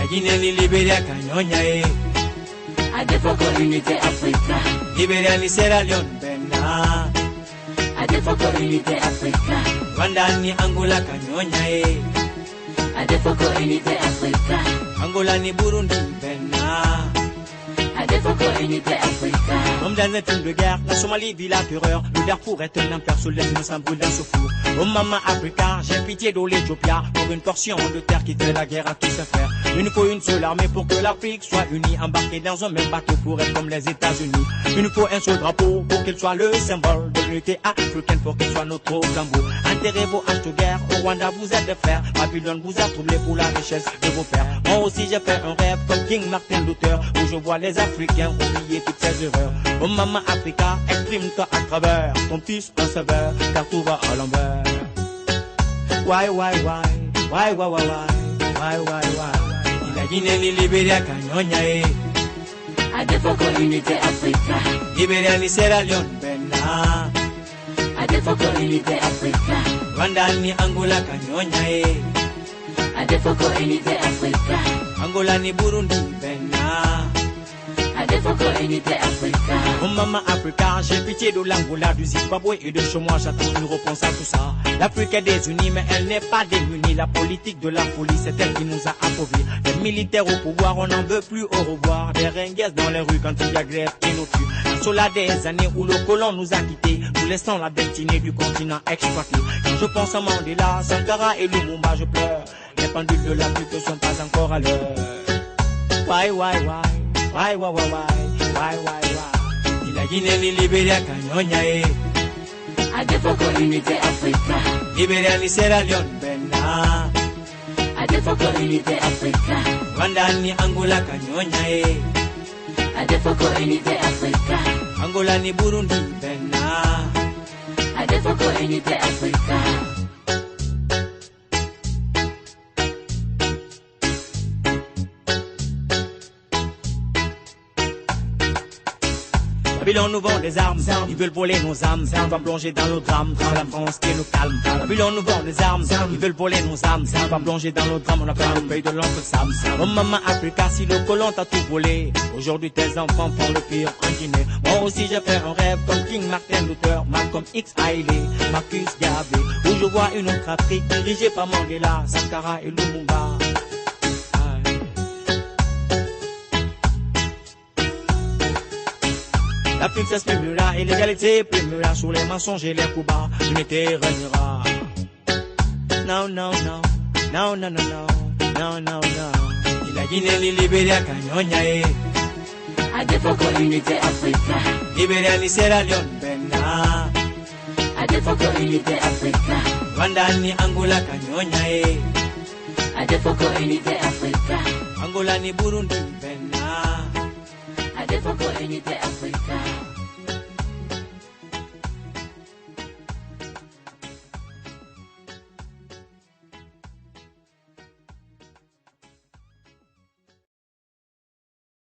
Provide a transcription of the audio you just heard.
La Guinée, ni Libéria, Kanyonya, Adefoko Unité Africa. Libéria, ni Sierra Leone, Bena. Adefoko Unité Africa. Rwanda, ni Angola, Kanyonya, Adefoko Unité Africa. Angola, ni Burundi, Bena. Adefoko Unité Africa. Comme dans un film de guerre, la Somalie vit la terreur. Le Darfour est un enfer sous les innocents brûlent dans ce four. Oh maman Africa, j'ai pitié de l'Éthiopie pour une portion de terre qui fait la guerre à tous ses frères. Il nous faut une seule armée pour que l'Afrique soit unie, embarquée dans un même bateau pour être comme les États-Unis. Il nous faut un seul drapeau pour qu'il soit le symbole de l'unité africaine, pour qu'il soit notre flambeau. Enterrez vos haches de guerre, au Rwanda vous êtes des frères, Babylone vous a troublé pour la richesse de vos pères. Moi aussi j'ai fait un rêve comme King Martin Luther, où je vois les Africains oublier toutes ces erreurs. Oh maman Africa, exprime-toi à travers ton fils un sévère, car tout va à l'envers. Why, la Guinée, ni Libéria, Kanyonya, Adefoko Unité Africa. Libéria, ni Sierra Leone, Bena. Adefoko Unité Africa. Rwanda, ni Angola, Kanyonya, Adefoko Unité Africa. Angola, ni Burundi, Bena. Adefoko Unité Africa. Oh maman Africa, j'ai pitié de l'Angola, du Zimbabwe et de chez moi, j'attends une réponse à tout ça. L'Afrique est désunie, mais elle n'est pas démunie. La politique de la folie, c'est elle qui nous a appauvris. Les militaires au pouvoir, on n'en veut plus au revoir. Des ringues dans les rues quand il y a grève qui nous tue. Cela des années où le colon nous a quittés, nous laissons la destinée du continent exploité. Quand je pense à Mandela, Sankara et Lumumba, je pleure. Les pendules de l'Afrique ne sont pas encore à l'heure. Why, ni la Guinée, ni Libéria, Kanyonya, Adefoko Unité Africa. Libéria, ni Sierra Leone, Bena. Adefoko Unité Africa. Rwanda, ni Angola, Kanyonya, Adefoko Unité Africa. Angola, ni Burundi, Bena. Adefoko Unité Africa. Babylone nous vend des armes, ils veulent voler nos âmes, on va plonger dans nos drames, dans la France qui nous calme. Babylone nous vend des armes, ils veulent voler nos âmes, on va plonger dans nos drames, on appelle le pays de l'oncle Sam. Oh maman Africa, si le colon t'a tout volé, aujourd'hui tes enfants font le pire en Guinée. Moi aussi j'ai fait un rêve comme King Martin Luther, Malcolm X, Hailey, Marcus Garvey, où je vois une autre Afrique dirigée par Mandela, Sankara et Lumumba. L'Afrique s'exprimera et l'égalité primera sur les mensonges et les coups bas. L'unité régnera. Non. Ni la Guinée, ni Libéria, Kanyonya, Adefoko Unité Africa. Libéria, ni Sierra Leone, Bena. Adefoko Unité Africa. Rwanda, ni Angola, Kanyonya, Adefoko Unité Africa. Angola, ni Burundi, Bena. Adefoko Unité Africa.